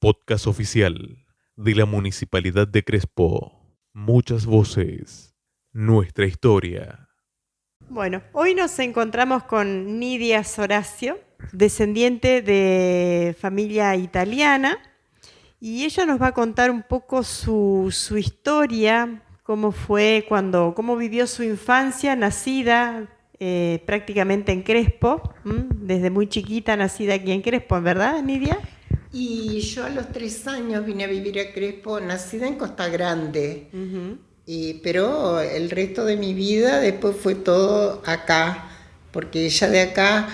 Podcast oficial de la Municipalidad de Crespo. Muchas voces. Nuestra historia. Bueno, hoy nos encontramos con Nidia Soracio, descendiente de familia italiana, y ella nos va a contar un poco su historia, cómo vivió su infancia, nacida prácticamente en Crespo, desde muy chiquita nacida aquí en Crespo, ¿verdad, Nidia? Y yo a los 3 años vine a vivir a Crespo, nacida en Costa Grande, pero el resto de mi vida después fue todo acá, porque ya de acá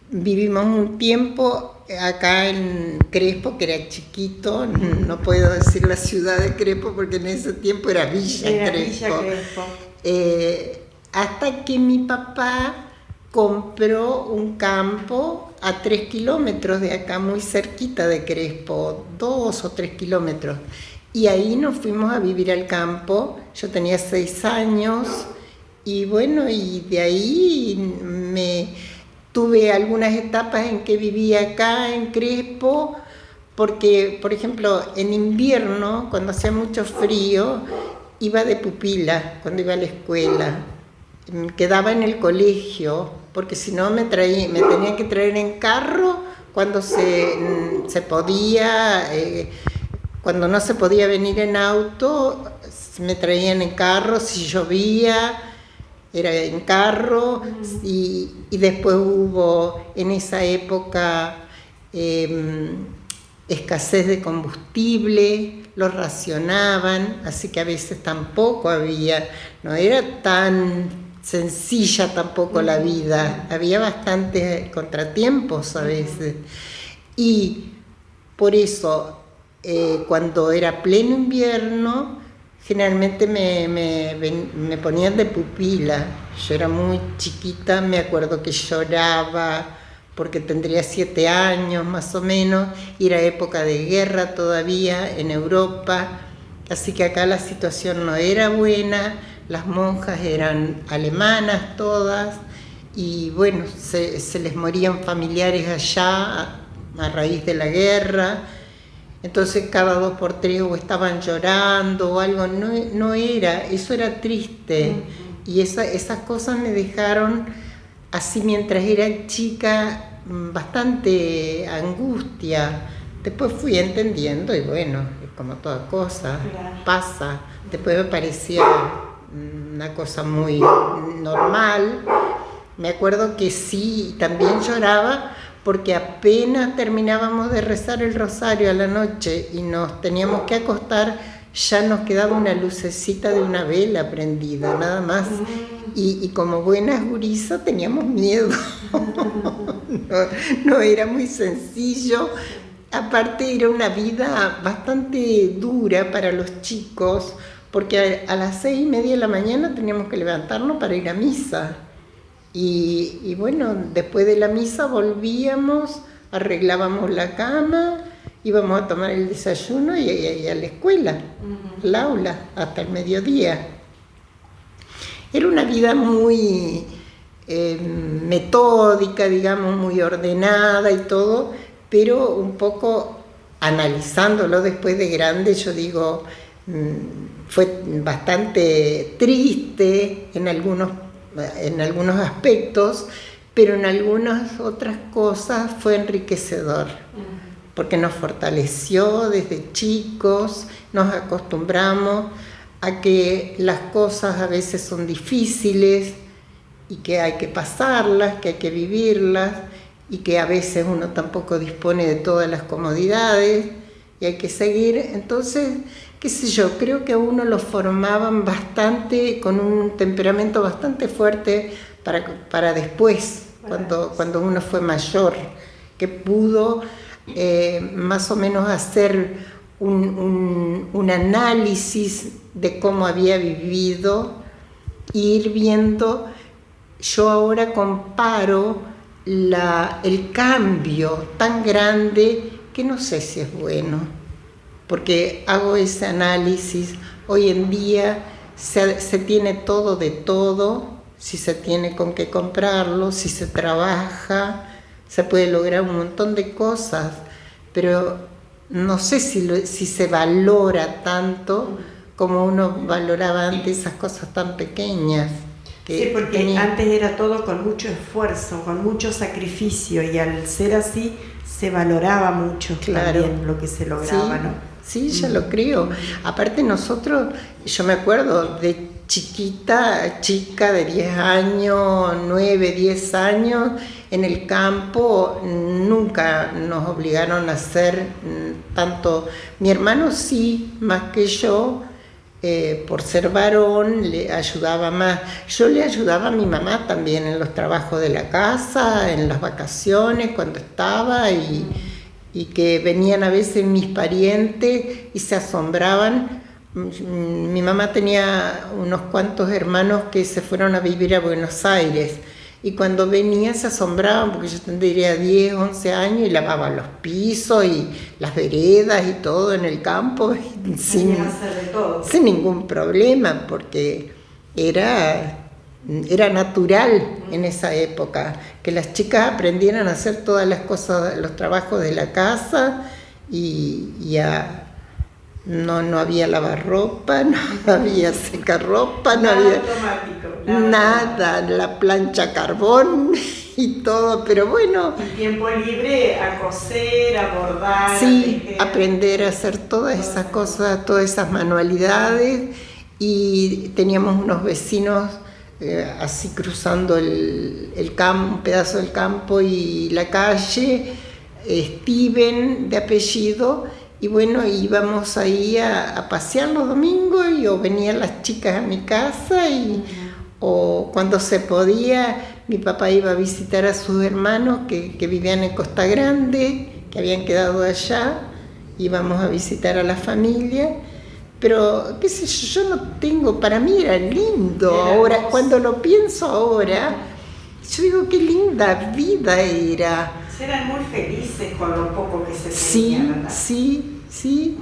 vivimos un tiempo acá en Crespo, que era chiquito, no puedo decir la ciudad de Crespo porque en ese tiempo era Villa Crespo. Hasta que mi papá compró un campo a 3 kilómetros de acá, muy cerquita de Crespo, 2 o 3 kilómetros. Y ahí nos fuimos a vivir al campo. Yo tenía 6 años y bueno, y de ahí tuve algunas etapas en que vivía acá en Crespo, porque, por ejemplo, en invierno, cuando hacía mucho frío, iba de pupila cuando iba a la escuela. Quedaba en el colegio, porque si no me tenía que traer en carro cuando se podía, cuando no se podía venir en auto, me traían en carro, si llovía, era en carro, y después hubo en esa época escasez de combustible, lo racionaban, así que a veces tampoco había, no era tan sencilla tampoco la vida, había bastantes contratiempos a veces, y por eso cuando era pleno invierno generalmente me ponían de pupila. Yo era muy chiquita, me acuerdo que lloraba porque tendría 7 años más o menos, y era época de guerra todavía en Europa, así que acá la situación no era buena. Las monjas eran alemanas todas, y bueno, se les morían familiares allá a raíz de la guerra. Entonces cada 2 por 3 o estaban llorando o algo, no era, eso era triste. Y esas cosas me dejaron así mientras era chica bastante angustia. Después fui entendiendo y bueno, como toda cosa, pasa. Después me parecía una cosa muy normal. Me acuerdo que sí, también lloraba porque apenas terminábamos de rezar el rosario a la noche y nos teníamos que acostar, ya nos quedaba una lucecita de una vela prendida, nada más. Y como buenas gurisas teníamos miedo. No era muy sencillo. Aparte era una vida bastante dura para los chicos, porque a las 6:30 de la mañana teníamos que levantarnos para ir a misa. Y bueno, después de la misa volvíamos, arreglábamos la cama, íbamos a tomar el desayuno y a la escuela, al aula, hasta el mediodía. Era una vida muy metódica, digamos, muy ordenada y todo, pero un poco analizándolo después de grande, yo digo, fue bastante triste en algunos aspectos, pero en algunas otras cosas fue enriquecedor, porque nos fortaleció desde chicos, nos acostumbramos a que las cosas a veces son difíciles y que hay que pasarlas, que hay que vivirlas, y que a veces uno tampoco dispone de todas las comodidades y hay que seguir. Entonces, qué sé yo, creo que a uno lo formaban bastante, con un temperamento bastante fuerte para después, cuando uno fue mayor, que pudo más o menos hacer un análisis de cómo había vivido e ir viendo. Yo ahora comparo el cambio tan grande que no sé si es bueno, porque hago ese análisis. Hoy en día se tiene todo de todo, si se tiene con qué comprarlo, si se trabaja, se puede lograr un montón de cosas, pero no sé si se valora tanto como uno valoraba antes esas cosas tan pequeñas. Sí, porque antes era todo con mucho esfuerzo, con mucho sacrificio, y al ser así se valoraba mucho, claro, también lo que se lograba, sí, ¿no? Sí, ya lo creo. Aparte nosotros, yo me acuerdo de chica de 10 años, 9, 10 años, en el campo nunca nos obligaron a hacer tanto. Mi hermano sí, más que yo, por ser varón, le ayudaba más. Yo le ayudaba a mi mamá también en los trabajos de la casa, en las vacaciones, cuando estaba, y que venían a veces mis parientes y se asombraban. Mi mamá tenía unos cuantos hermanos que se fueron a vivir a Buenos Aires, y cuando venían se asombraban porque yo tendría 10, 11 años y lavaba los pisos y las veredas y todo en el campo sin ningún problema, porque era natural en esa época que las chicas aprendieran a hacer todas las cosas, los trabajos de la casa, no había lavarropa, no había secarropa, no había nada, la plancha a carbón y todo, pero bueno. Y tiempo libre a coser, a bordar, sí, a tejer, aprender a hacer todas esas cosas, todas esas manualidades, y teníamos unos vecinos así cruzando el campo, un pedazo del campo y la calle, Steven de apellido. Y bueno, íbamos ahí a pasear los domingos, o venían las chicas a mi casa, o cuando se podía, mi papá iba a visitar a sus hermanos que vivían en Costa Grande, que habían quedado allá, íbamos a visitar a la familia. Pero, qué sé yo no tengo, para mí era lindo. Ahora, cuando lo pienso ahora, yo digo, qué linda vida era. Eran muy felices con lo poco que se tenía, ¿verdad? Sí.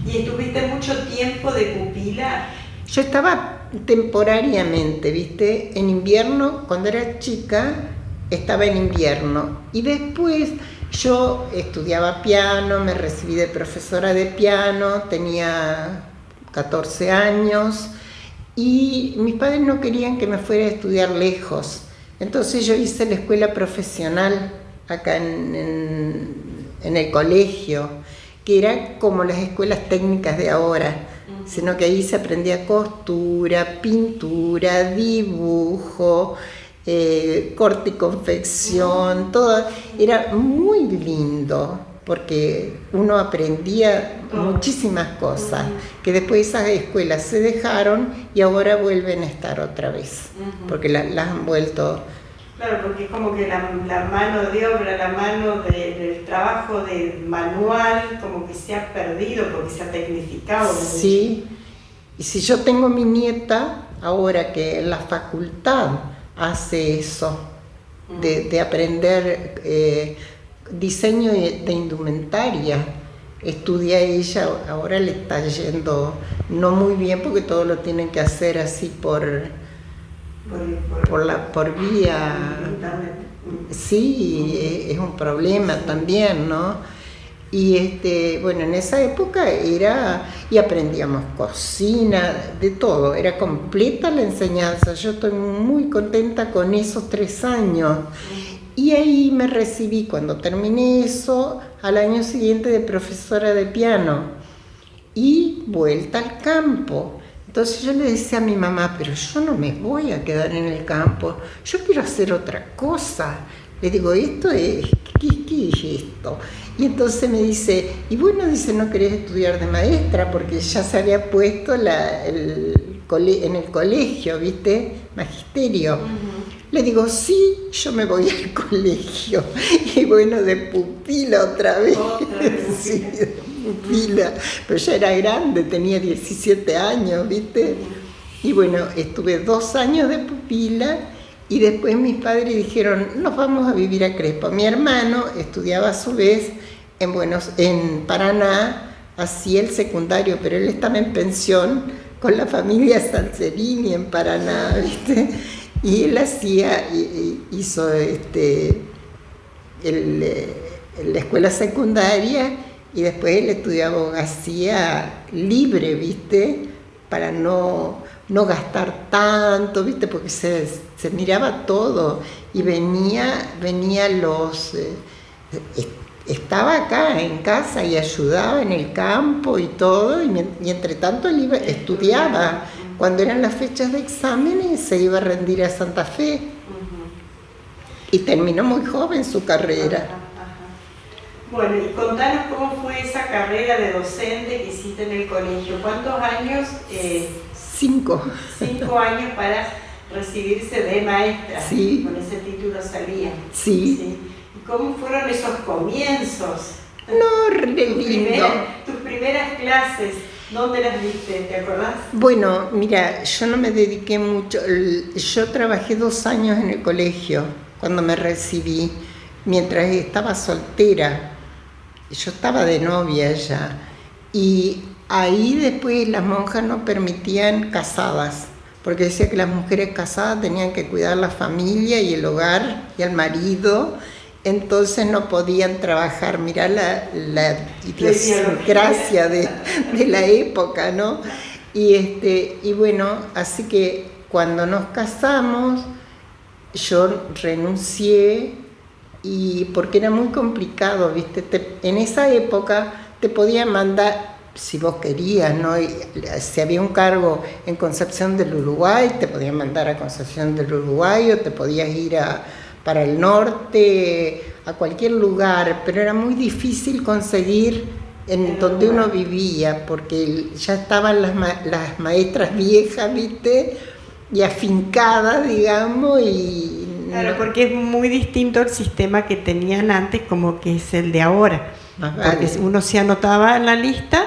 ¿Y estuviste mucho tiempo de pupila? Yo estaba temporariamente, ¿viste? En invierno, cuando era chica, estaba en invierno. Y después yo estudiaba piano, me recibí de profesora de piano, tenía 14 años, y mis padres no querían que me fuera a estudiar lejos. Entonces yo hice la escuela profesional acá en el colegio, que era como las escuelas técnicas de ahora, sino que ahí se aprendía costura, pintura, dibujo, corte y confección, todo. Era muy lindo porque uno aprendía muchísimas cosas, que después esas escuelas se dejaron y ahora vuelven a estar otra vez, porque las han vuelto. Claro, porque es como que la mano de obra, la mano del trabajo de manual, como que se ha perdido porque se ha tecnificado. Sí, y si yo tengo mi nieta ahora que en la facultad hace eso, de aprender diseño de indumentaria, estudia ella, ahora le está yendo no muy bien porque todo lo tienen que hacer así por vía. Sí, es un problema también, ¿no? Y bueno, en esa época y aprendíamos cocina, de todo, era completa la enseñanza. Yo estoy muy contenta con esos 3 años. Y ahí me recibí, cuando terminé eso, al año siguiente de profesora de piano y vuelta al campo. Entonces yo le decía a mi mamá, pero yo no me voy a quedar en el campo, yo quiero hacer otra cosa. Le digo, ¿qué es esto? Y entonces me dice, y bueno, dice, ¿no querés estudiar de maestra? Porque ya se había puesto en el colegio, ¿viste? Magisterio. Le digo, sí, yo me voy al colegio. Y bueno, de pupila otra vez. Sí, de pupila. Pero ya era grande, tenía 17 años, ¿viste? Y bueno, estuve 2 años de pupila y después mis padres dijeron, nos vamos a vivir a Crespo. Mi hermano estudiaba a su vez en Paraná, hacía el secundario, pero él estaba en pensión con la familia Salcerini en Paraná, ¿viste? Y él hizo la escuela secundaria y después él estudió abogacía libre, ¿viste? Para no gastar tanto, ¿viste? Porque se miraba todo y venía estaba acá en casa y ayudaba en el campo y todo, y entre tanto él estudiaba. Cuando eran las fechas de exámenes se iba a rendir a Santa Fe y terminó muy joven su carrera. Bueno, y contanos cómo fue esa carrera de docente que hiciste en el colegio. ¿Cuántos años? 5. 5 años para recibirse de maestra. Sí. Con ese título salía. Sí. ¿Sí? ¿Y cómo fueron esos comienzos? No, re lindo. Tus primeras clases, ¿dónde las diste? ¿Te acordás? Bueno, mira, yo no me dediqué mucho. Yo trabajé 2 años en el colegio cuando me recibí, mientras estaba soltera. Yo estaba de novia ya. Y ahí después las monjas no permitían casadas, porque decía que las mujeres casadas tenían que cuidar la familia y el hogar y al marido, entonces no podían trabajar. Mirá la idiosincrasia de la época, ¿no? Y bueno, así que cuando nos casamos, yo renuncié, y porque era muy complicado, ¿viste? En esa época te podían mandar, si vos querías, ¿no? Y si había un cargo en Concepción del Uruguay, te podían mandar a Concepción del Uruguay, o te podías ir para el norte, a cualquier lugar, pero era muy difícil conseguir en donde uno vivía, porque ya estaban las maestras viejas, ¿viste? Y afincadas, digamos, y... Claro, porque es muy distinto el sistema que tenían antes como que es el de ahora. Porque uno se anotaba en la lista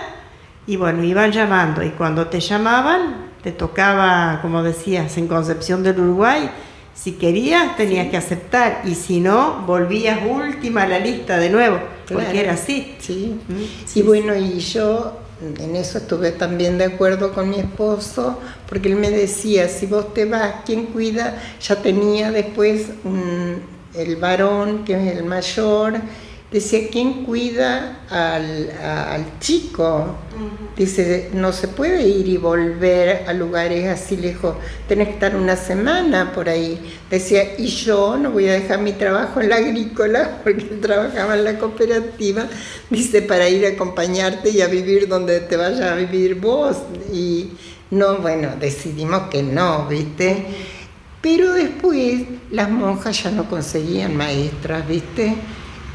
y bueno, iban llamando, y cuando te llamaban te tocaba, como decías, en Concepción del Uruguay. Si querías tenías que aceptar, y si no, volvías última a la lista de nuevo, porque claro, era así. Sí. Sí, Y bueno, y yo en eso estuve también de acuerdo con mi esposo, porque él me decía, si vos te vas, ¿quién cuida? Ya tenía después el varón, que es el mayor, decía, ¿quién cuida al chico? Dice, no se puede ir y volver a lugares así lejos, tenés que estar una semana por ahí. Decía, y yo no voy a dejar mi trabajo en la agrícola, porque él trabajaba en la cooperativa, dice, para ir a acompañarte y a vivir donde te vayas a vivir vos. Y no, bueno, decidimos que no, ¿viste? Pero después las monjas ya no conseguían maestras, ¿viste?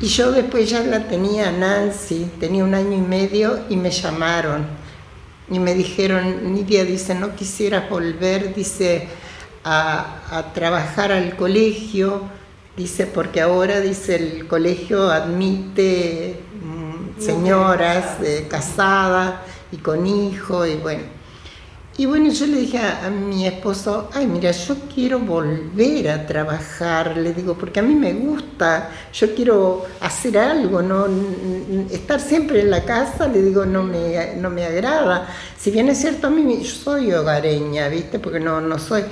Y yo después ya la tenía Nancy, tenía 1 año y medio, y me llamaron y me dijeron, Nidia, dice, ¿no quisieras volver, dice, a trabajar al colegio? Dice, porque ahora, dice, el colegio admite señoras casadas y con hijos, y bueno. Y bueno, yo le dije a mi esposo, ay, mira, yo quiero volver a trabajar, le digo, porque a mí me gusta, yo quiero hacer algo, no estar siempre en la casa, le digo, no me agrada. Si bien es cierto, a mí yo soy hogareña, ¿viste? Porque no soy,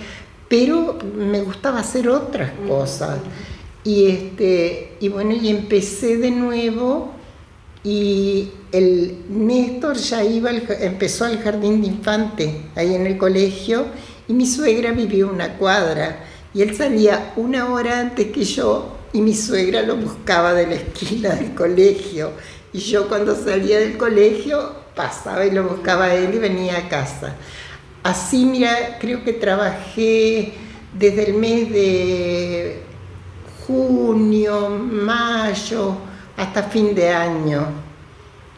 pero me gustaba hacer otras cosas. Y bueno, y empecé de nuevo. Y el Néstor ya empezó al jardín de infante, ahí en el colegio, y mi suegra vivía 1 cuadra, y él salía 1 hora antes que yo, y mi suegra lo buscaba de la esquina del colegio, y yo cuando salía del colegio pasaba y lo buscaba a él y venía a casa. Así, mira, creo que trabajé desde el mes de junio, mayo, hasta fin de año,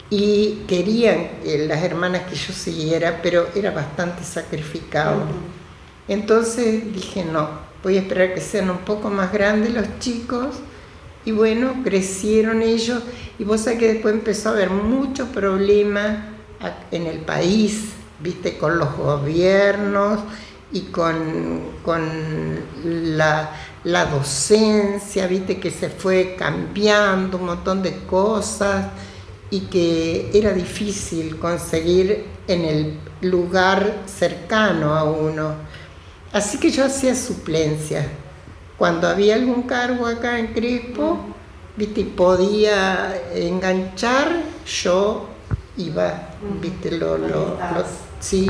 y querían las hermanas que yo siguiera, pero era bastante sacrificado. Entonces dije, no, voy a esperar que sean un poco más grandes los chicos, y bueno, crecieron ellos, y vos sabés que después empezó a haber muchos problemas en el país, viste, con los gobiernos y con la docencia, viste, que se fue cambiando un montón de cosas, y que era difícil conseguir en el lugar cercano a uno. Así que yo hacía suplencias. Cuando había algún cargo acá en Crespo, viste, y podía enganchar, yo iba, viste, sí,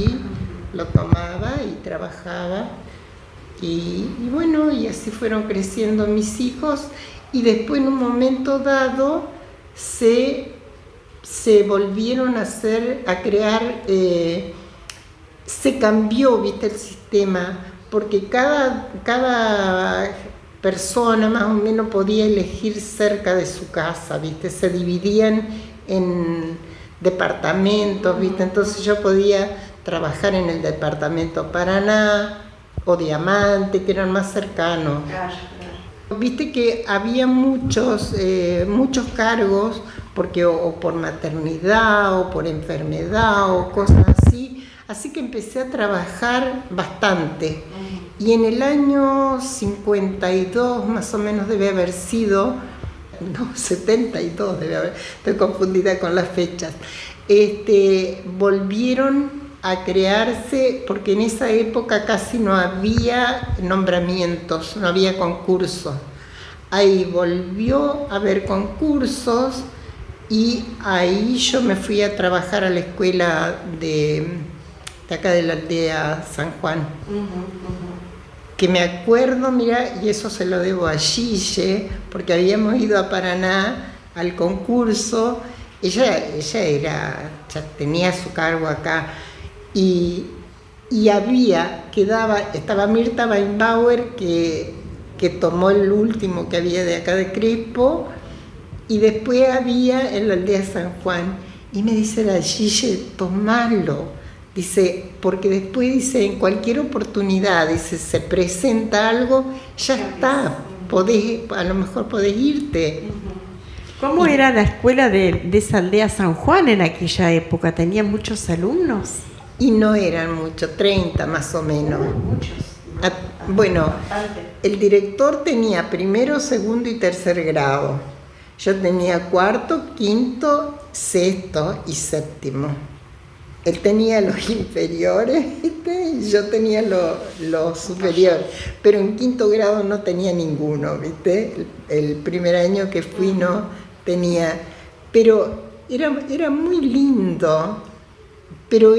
lo tomaba y trabajaba. Y bueno, y así fueron creciendo mis hijos, y después en un momento dado se volvieron a crear, se cambió, viste, el sistema, porque cada persona más o menos podía elegir cerca de su casa, viste, se dividían en departamentos, viste, entonces yo podía trabajar en el departamento Paraná o Diamante, que eran más cercanos. Claro. Viste que había muchos cargos, porque o por maternidad o por enfermedad o cosas así que empecé a trabajar bastante. Y en el año 52 más o menos debe haber sido, no, 72 debe haber, estoy confundida con las fechas, volvieron a crearse, porque en esa época casi no había nombramientos, no había concursos. Ahí volvió a haber concursos, y ahí yo me fui a trabajar a la escuela de acá de la aldea San Juan. Que me acuerdo, mira, y eso se lo debo a Gille, porque habíamos ido a Paraná al concurso. Ella ya tenía su cargo acá. Y estaba Mirta Weinbauer, que tomó el último que había de acá de Crespo, y después había en la aldea San Juan, y me dice la Gille, tomalo, dice, porque después, dice, en cualquier oportunidad, dice, se presenta algo, ya está, a lo mejor podés irte. ¿Cómo era la escuela de esa aldea San Juan en aquella época? ¿Tenía muchos alumnos? Y no eran muchos, 30 más o menos. Muchos. Bueno, el director tenía primero, segundo y tercer grado. Yo tenía cuarto, quinto, sexto y séptimo. Él tenía los inferiores, ¿viste? Y yo tenía los superiores. Pero en quinto grado no tenía ninguno, ¿viste? El primer año que fui no tenía. Pero era muy lindo. Pero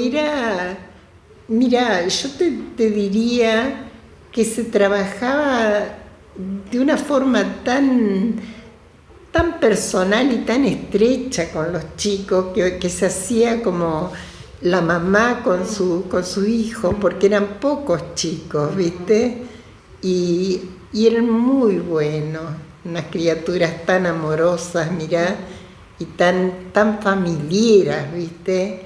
mira, yo te diría que se trabajaba de una forma tan personal y tan estrecha con los chicos, que se hacía como la mamá con su hijo, porque eran pocos chicos, ¿viste? Y eran muy buenos, unas criaturas tan amorosas, mirá, y tan familiares, ¿viste?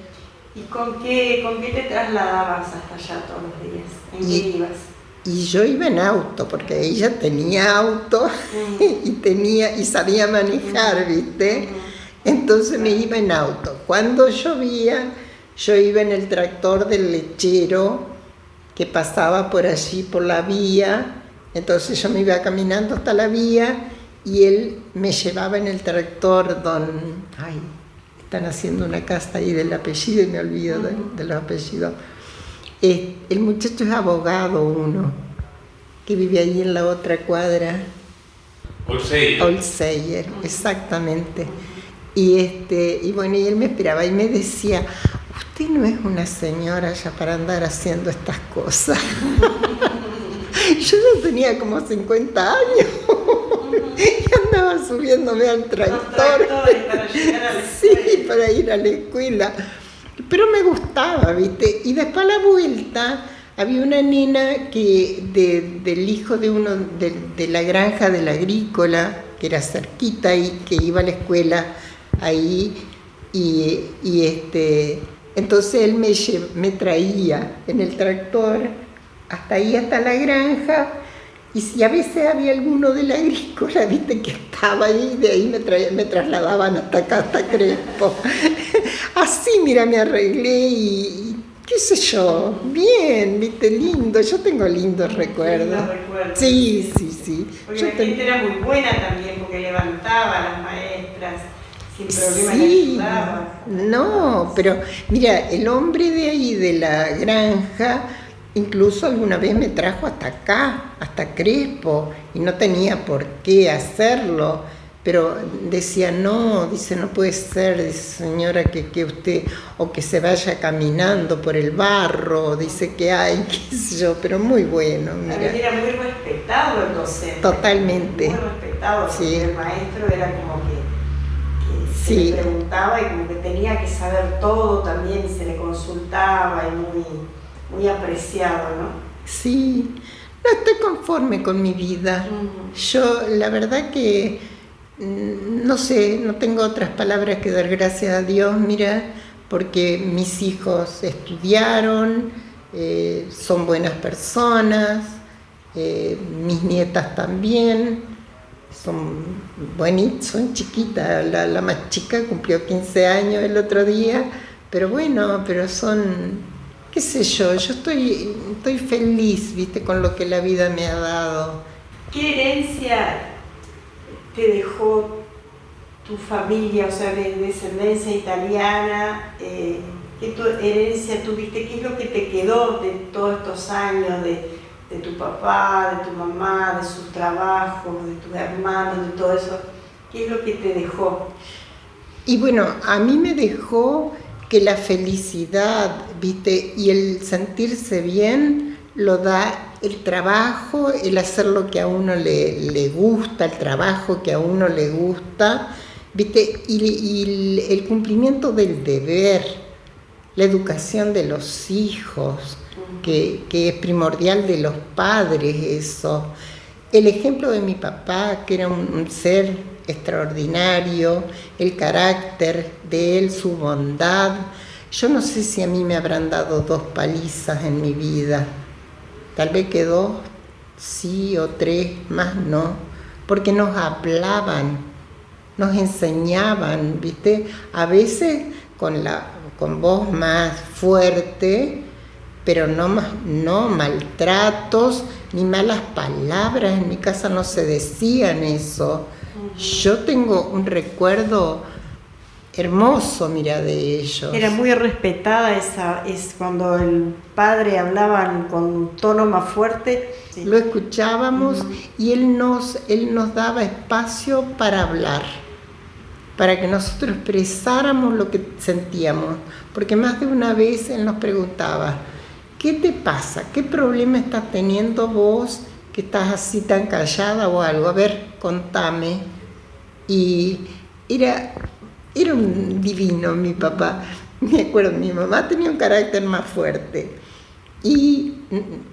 ¿Y con qué te trasladabas hasta allá todos los días? ¿En qué ibas? Y yo iba en auto, porque ella tenía auto y sabía manejar, ¿viste? Entonces me iba en auto. Cuando llovía, yo iba en el tractor del lechero que pasaba por allí, por la vía. Entonces yo me iba caminando hasta la vía y él me llevaba en el tractor están haciendo una casa ahí del apellido y me olvido de los apellidos. El muchacho es abogado, uno, que vive ahí en la otra cuadra. Olseyer, exactamente. Y bueno, y él me esperaba y me decía, usted no es una señora ya para andar haciendo estas cosas. Yo ya tenía como 50 años y andaba subiéndome al tractor. Sí, para ir a la escuela. Pero me gustaba, ¿viste? Y después a la vuelta había una nena del hijo de uno de la granja de la agrícola, que era cerquita y que iba a la escuela ahí, entonces él me traía en el tractor hasta ahí, hasta la granja, y si a veces había alguno de la agrícola, viste, que estaba ahí, de ahí me trasladaban hasta acá, hasta Crespo. Así, mira, me arreglé y qué sé yo, bien, viste, lindo, yo tengo lindos recuerdos. Sí. Porque la gente era muy buena también, porque levantaba a las maestras, sin problema le ayudaba. No, pero mira, el hombre de ahí, de la granja, incluso alguna vez me trajo hasta acá, hasta Crespo, y no tenía por qué hacerlo, pero decía, no, dice, no puede ser, dice, señora, que usted, o que se vaya caminando por el barro, dice que hay, qué sé yo, pero muy bueno, mira. Era muy respetado el docente. Totalmente. Muy respetado, porque Sí. el maestro era como que se Sí. le preguntaba y como que tenía que saber todo también, y se le consultaba, y muy apreciado, ¿no? Sí, no estoy conforme con mi vida. Yo, la verdad que, no sé, no tengo otras palabras que dar gracias a Dios, mira, porque mis hijos estudiaron, son buenas personas, mis nietas también, son buenitas, son chiquitas, la más chica cumplió 15 años el otro día, pero bueno, pero son, qué sé yo estoy feliz, viste, con lo que la vida me ha dado. ¿Qué herencia te dejó tu familia, o sea, de descendencia italiana? ¿Qué herencia tuviste? ¿Qué es lo que te quedó de todos estos años, de tu papá, de tu mamá, de sus trabajos, de tus hermanos, de todo eso? ¿Qué es lo que te dejó? Y bueno, a mí me dejó que la felicidad, viste, y el sentirse bien lo da el trabajo, el hacer lo que a uno le gusta, el trabajo que a uno le gusta, viste, y el cumplimiento del deber, la educación de los hijos, que es primordial de los padres eso. El ejemplo de mi papá, que era un ser extraordinario, el carácter de él, su bondad. Yo no sé si a mí me habrán dado 2 palizas en mi vida, tal vez que 2, sí, o 3, más no, porque nos hablaban, nos enseñaban, ¿viste? A veces con voz más fuerte, pero no maltratos ni malas palabras. En mi casa no se decían eso. Yo tengo un recuerdo hermoso, mira, de ellos. Era muy respetada es cuando el padre hablaba con un tono más fuerte. Sí. Lo escuchábamos y él nos daba espacio para hablar, para que nosotros expresáramos lo que sentíamos, porque más de una vez él nos preguntaba, ¿qué te pasa? ¿Qué problema estás teniendo vos que estás así tan callada o algo? A ver, contame. Y era un divino mi papá. Me acuerdo, mi mamá tenía un carácter más fuerte. Y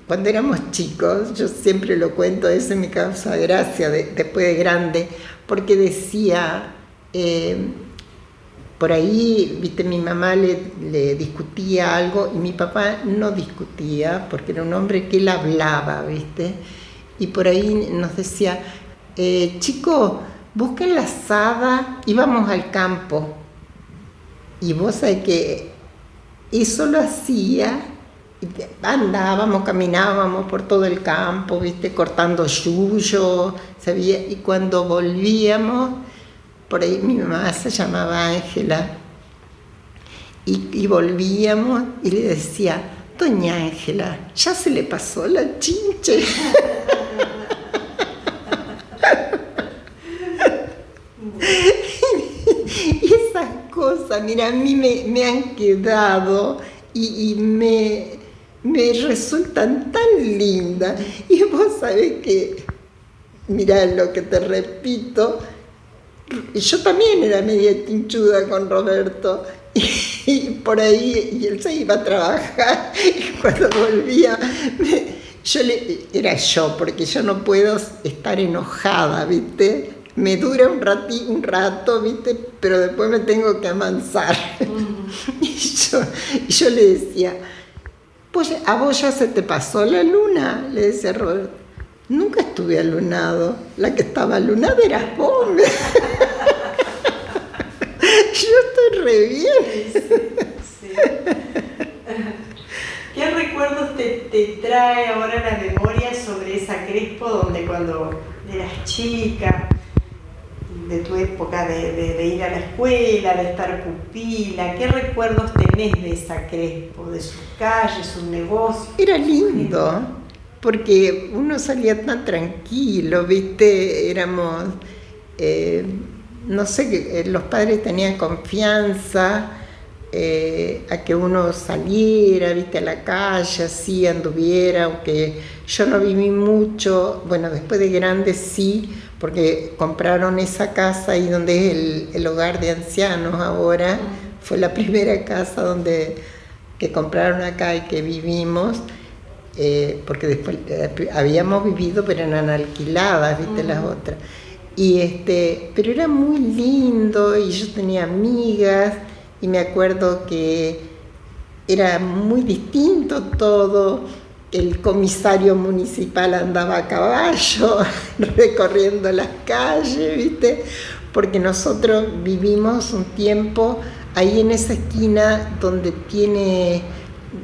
cuando éramos chicos, yo siempre lo cuento, eso me causa gracia después de grande, porque decía, por ahí, viste, mi mamá le discutía algo y mi papá no discutía, porque era un hombre que él hablaba, viste, y por ahí nos decía, chicos, busquen la azada y vamos al campo. Y vos sabés que eso lo hacía, andábamos, caminábamos por todo el campo, viste, cortando yuyo, ¿sabía? Y cuando volvíamos, por ahí mi mamá se llamaba Ángela, y volvíamos y le decía, doña Ángela, ya se le pasó la chinche. Y esas cosas, mira, a mí me han quedado y me resultan tan lindas. Y vos sabés que, mira lo que te repito, yo también era media tinchuda con Roberto. Y por ahí, y él se iba a trabajar, y cuando volvía, era yo, porque yo no puedo estar enojada, ¿viste? Me dura un rato, ¿viste? Pero después me tengo que amansar. Y yo le decía, pues a vos ya se te pasó la luna, le decía Roberto. Nunca estuve alunado, la que estaba alunada eras vos. Yo estoy re bien. Sí. ¿Qué recuerdos te trae ahora la memoria sobre esa Crespo, donde cuando eras chica, de tu época de ir a la escuela, de estar pupila? ¿Qué recuerdos tenés de esa Crespo, de sus calles, sus negocios? Era lindo, porque uno salía tan tranquilo, ¿viste? no sé, los padres tenían confianza a que uno saliera, viste, a la calle, así anduviera, aunque yo no viví mucho, bueno, después de grande sí, porque compraron esa casa ahí donde es el hogar de ancianos ahora, fue la primera casa que compraron acá y que vivimos, porque después habíamos vivido, pero eran alquiladas, viste, las otras. Pero era muy lindo y yo tenía amigas y me acuerdo que era muy distinto todo. El comisario municipal andaba a caballo recorriendo las calles, ¿viste? Porque nosotros vivimos un tiempo ahí en esa esquina donde tiene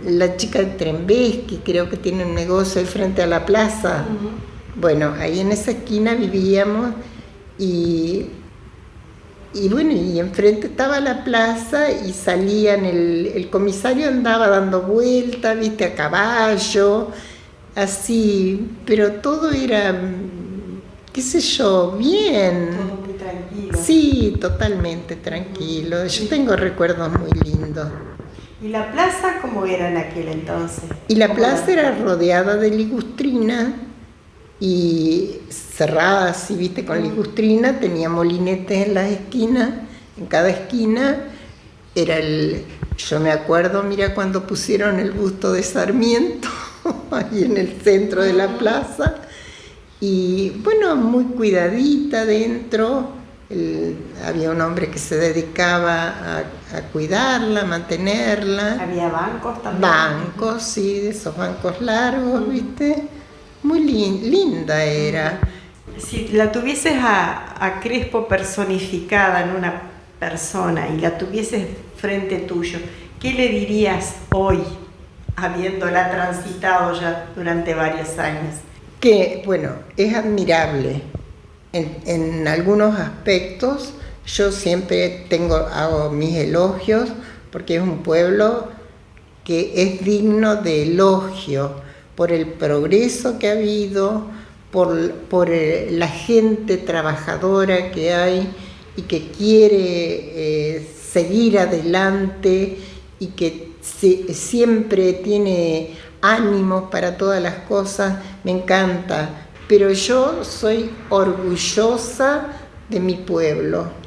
la chica de Trembés, que creo que tiene un negocio ahí frente a la plaza. Bueno, ahí en esa esquina vivíamos y bueno, y enfrente estaba la plaza y salían, el comisario andaba dando vueltas, viste, a caballo, así, pero todo era, qué sé yo, bien. Todo muy tranquilo. Sí, totalmente tranquilo. Yo tengo recuerdos muy lindos. ¿Y la plaza cómo era en aquel entonces? Y la plaza era rodeada de ligustrina y cerrada así, viste, con ligustrina, tenía molinetes en las esquinas, en cada esquina era yo me acuerdo, mira, cuando pusieron el busto de Sarmiento, ahí en el centro de la plaza, y bueno, muy cuidadita dentro, había un hombre que se dedicaba a cuidarla, a mantenerla. ¿Había bancos también? Bancos, sí, de esos bancos largos, viste, muy linda era. Si la tuvieses a Crespo personificada en una persona y la tuvieses frente tuyo, ¿qué le dirías hoy, habiéndola transitado ya durante varios años? Que, bueno, es admirable. En algunos aspectos yo siempre hago mis elogios porque es un pueblo que es digno de elogio por el progreso que ha habido, por la gente trabajadora que hay y que quiere seguir adelante y que siempre tiene ánimos para todas las cosas. Me encanta, pero yo soy orgullosa de mi pueblo.